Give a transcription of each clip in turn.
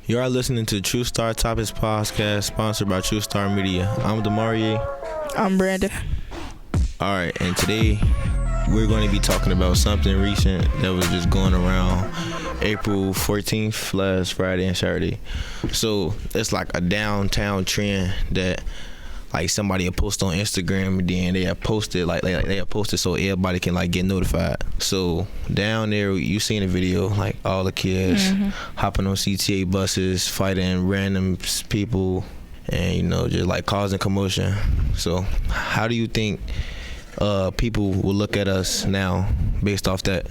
You are listening to True Star Topics Podcast, sponsored by True Star Media. I'm Demarie. I'm Brandon. All right, and today we're going to be talking about something recent that was just going around April 14th, last Friday and Saturday. So it's like a downtown trend that like somebody will post on Instagram, and then they have posted they have posted so everybody can like get notified. So down there, you seen the video, like all the kids hopping on CTA buses, fighting random people, and just like causing commotion. So how do you think people will look at us now based off that?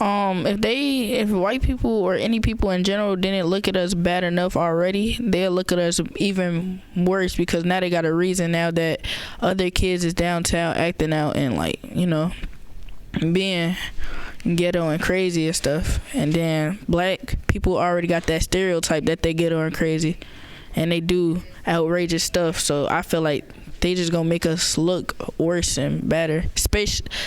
If white people or any people in general didn't look at us bad enough already, they'll look at us even worse, because now they got a reason now that other kids is downtown acting out and being ghetto and crazy and stuff. And then black people already got that stereotype that they ghetto and crazy and they do outrageous stuff. So I feel like they just gonna make us look worse and better,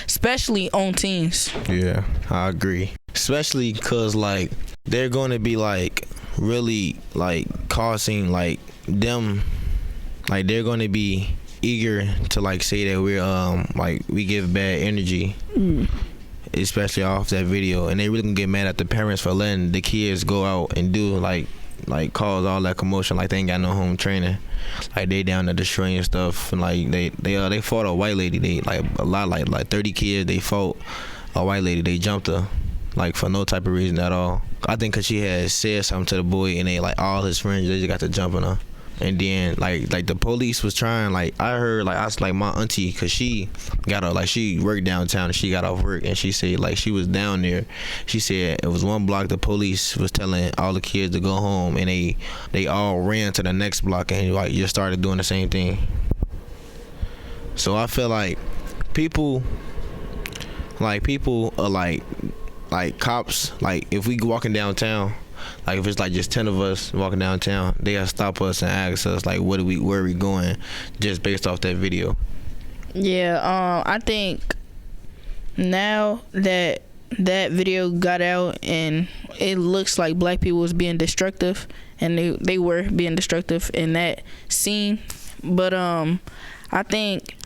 especially on teens. Yeah, I agree. Especially because they're gonna be really causing them, they're gonna be eager to say that we're we give bad energy, especially off that video, and they really gonna get mad at the parents for letting the kids go out and do cause all that commotion, they ain't got no home training, they down there destroying stuff, and they fought a white lady. They a lot 30 kids. They fought a white lady. They jumped her for no type of reason at all. I think because she had said something to the boy, and they all his friends, they just got to jumping her. And then the police was trying, I heard I was my auntie, because she got her she worked downtown and she got off work, and she said she was down there. She said it was one block the police was telling all the kids to go home, and they all ran to the next block and just started doing the same thing. So I feel people are cops. If we walking downtown, if it's just 10 of us walking downtown, they gotta stop us and ask us where are we going, just based off that video. Yeah, I think now that video got out and it looks like black people was being destructive, and they were being destructive in that scene, but I think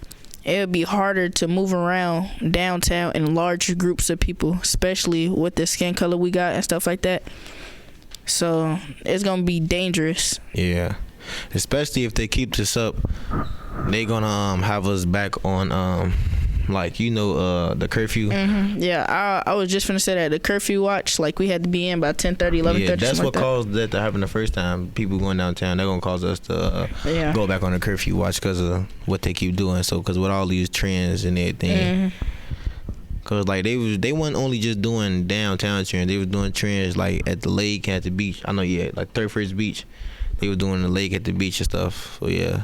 it would be harder to move around downtown in large groups of people, especially with the skin color we got and stuff like that. So it's gonna be dangerous. Yeah, especially if they keep this up, they gonna have us back on the curfew. Yeah, I was just finna say that the curfew watch, we had to be in by 10:30, 11:30. Yeah, that's what caused that to happen the first time. People going downtown, they're gonna cause us to go back on the curfew watch because of what they keep doing. So because with all these trends and everything. Cause they weren't only just doing downtown trends, they was doing trends at the lake, at the beach. I know, yeah, 31st Beach, they were doing the lake at the beach and stuff. So yeah.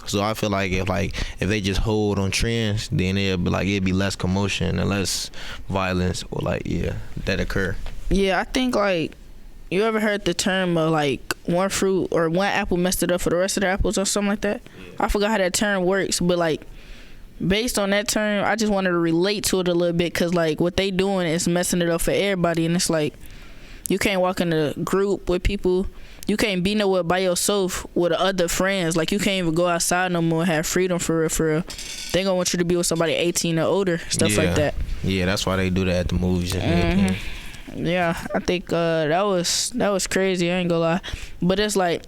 So I feel if they just hold on trends, then it'd be less commotion and less violence or that occur. Yeah, I think you ever heard the term of one fruit or one apple messed it up for the rest of the apples or something like that? Yeah. I forgot how that term works, but based on that term, I just wanted to relate to it a little bit, because what they doing is messing it up for everybody, and it's you can't walk in a group with people, you can't be nowhere by yourself with other friends, you can't even go outside no more and have freedom for real. They gonna want you to be with somebody 18 or older, stuff like that. Yeah, that's why they do that at the movies and everything. Yeah, I think that was crazy, I ain't gonna lie, but it's I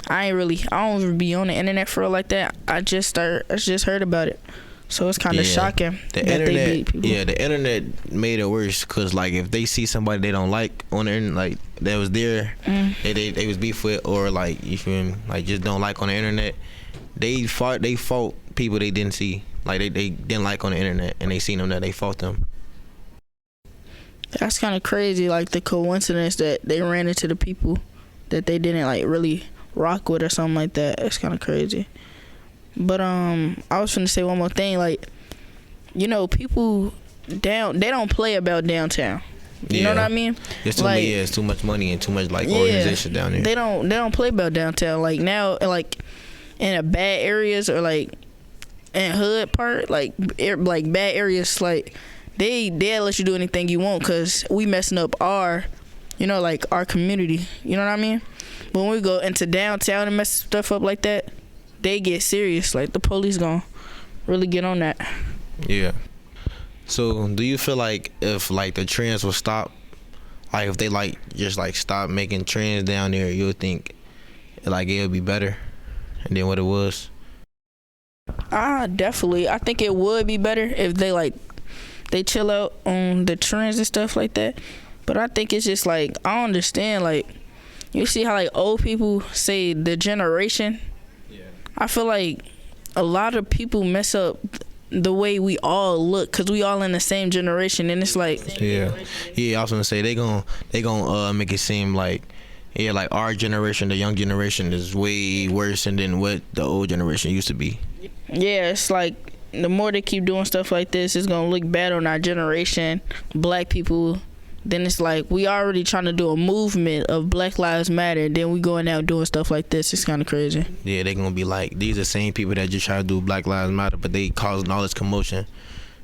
don't even be on the internet for real like that. I just heard about it. So it's kind of shocking that they beat people. Yeah, the internet made it worse, because if they see somebody they don't like on the internet, that was there, they was beef with, or you feel me, just don't like on the internet, they fought people they didn't see, they didn't like on the internet, and they seen them that they fought them. That's kind of crazy, the coincidence that they ran into the people that they didn't really rock with or something like that. It's kind of crazy. But I was finna say one more thing, people they don't play about downtown. You know what I mean? It's too much money and too much organization down there. They don't play about downtown. Now, in a bad areas or in hood part, bad areas, they'll let you do anything you want, because we messing up our like our community. You know what I mean? But when we go into downtown and mess stuff up like that, they get serious. Like the police gonna really get on that. Yeah. So do you feel like if like the trends will stop, like if they like just like stop making trends down there, you would think like it would be better than what it was? Definitely. I think it would be better if they chill out on the trends and stuff like that. But I think it's just like, I don't understand, like, you see how like old people say the generation? Yeah. I feel like a lot of people mess up the way we all look, cause we all in the same generation, and it's like yeah. I was gonna say they gonna make it seem like like our generation, the young generation, is way worse than what the old generation used to be. Yeah, it's like the more they keep doing stuff like this, it's gonna look bad on our generation, black people. Then it's like we already trying to do a movement of Black Lives Matter, then we going out doing stuff like this. It's kind of crazy. Yeah, they gonna be like, these are the same people that just try to do Black Lives Matter, but they causing all this commotion,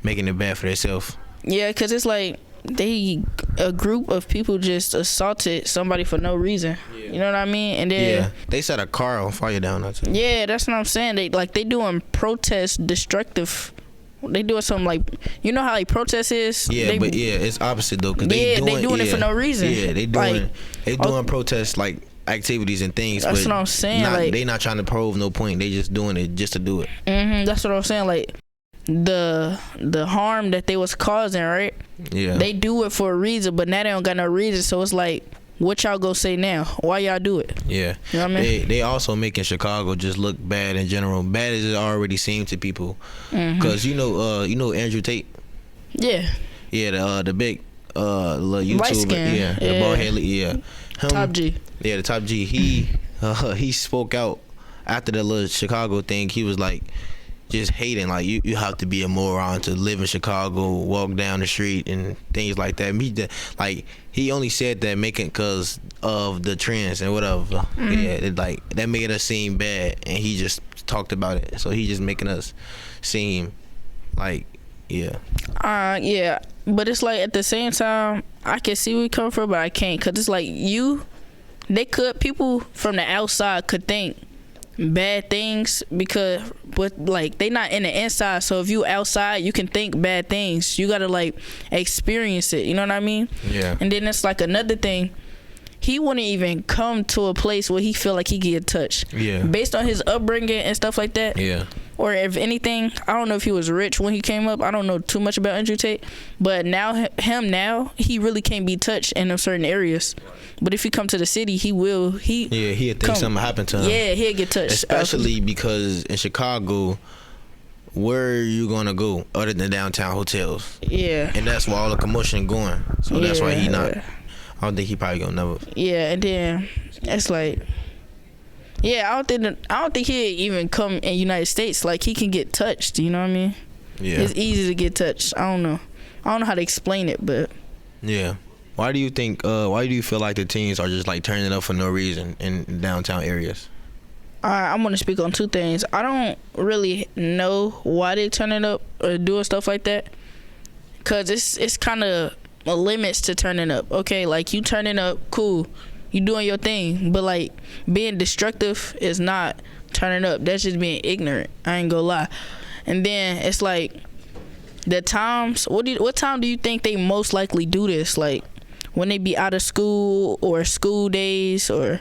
making it bad for themselves. Yeah, because it's like a group of people just assaulted somebody for no reason. Yeah. You know what I mean? And then they set a car on fire down there too. Yeah, that's what I'm saying. They doing protest destructive. They doing something like, you know how like protest is? Yeah, it's opposite though, cause they doing it for no reason. Yeah, they doing protest like activities and things. That's what I'm saying. They not trying to prove no point. They just doing it just to do it. That's what I'm saying. Like the harm that they was causing, right? Yeah. They do it for a reason, but now they don't got no reason. So it's like, what y'all go say now? Why y'all do it? Yeah. You know what I mean? They also making Chicago just look bad in general. Bad as it already seemed to people. Cause you know Andrew Tate. Yeah. Yeah, the big little YouTuber. Yeah. The bald head. Yeah. Top G. Yeah, the Top G. He spoke out after the little Chicago thing. He was like, just hating, like you have to be a moron to live in Chicago, walk down the street and things like that. He only said that making cause of the trends and whatever. Yeah, that made us seem bad, and he just talked about it. So he just making us seem like yeah. But it's like at the same time, I can see where you come from, but I can't, cause it's like people from the outside could think bad things but like they not in the inside. So if you outside, you can think bad things. You gotta like experience it. You know what I mean? Yeah. And then it's like another thing. He wouldn't even come to a place where he feel like he get touched. Yeah. Based on his upbringing and stuff like that. Yeah. Or if anything, I don't know if he was rich when he came up. I don't know too much about Andrew Tate. But now he really can't be touched in certain areas. But if he come to the city, he'll think something happened to him. Yeah, he'll get touched. Especially because in Chicago, where are you gonna go other than downtown hotels? Yeah. And that's where all the commotion going. So that's why he not. I don't think he probably gonna never. Yeah, and then it's like, yeah, I don't think he'll even come in the United States. Like he can get touched. You know what I mean? Yeah. It's easy to get touched. I don't know how to explain it, but. Yeah. Why do you feel like the teens are just like turning up for no reason in downtown areas? I'm gonna speak on two things. I don't really know why they turning up or doing stuff like that, cause it's kind of limits to turning up. Okay, like you turning up, cool, you doing your thing, but like being destructive is not turning up. That's just being ignorant. I ain't gonna lie. And then it's like the times. What time do you think they most likely do this? Like when they be out of school or school days, or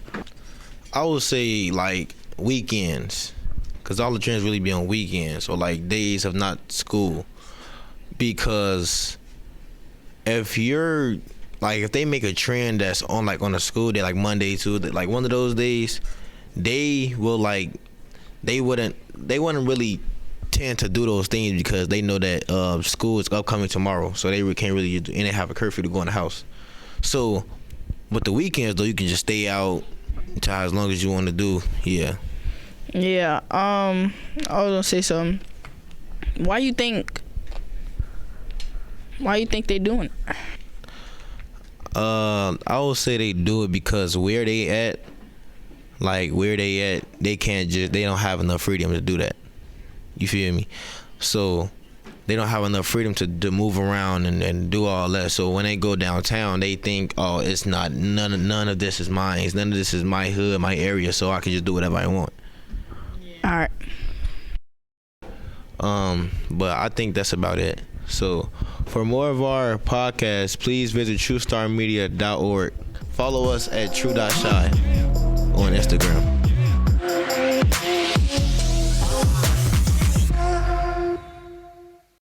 I would say like weekends, cause all the trends really be on weekends or like days of not school. Because if they make a trend that's on like on a school day, like Monday, Tuesday, like one of those days, they wouldn't really tend to do those things because they know that school is upcoming tomorrow, so they can't really, and they have a curfew to go in the house. So with the weekends though, you can just stay out until as long as you want to do. Yeah. I was gonna say something. Why you think they doing it? I would say they do it because where they at, they don't have enough freedom to do that. You feel me? So they don't have enough freedom to move around and do all that. So when they go downtown, they think, oh, it's not none of this is mine. None of this is my hood, my area, so I can just do whatever I want. All right. But I think that's about it. So for more of our podcasts, please visit TrueStarMedia.org. Follow us at true.shy on Instagram.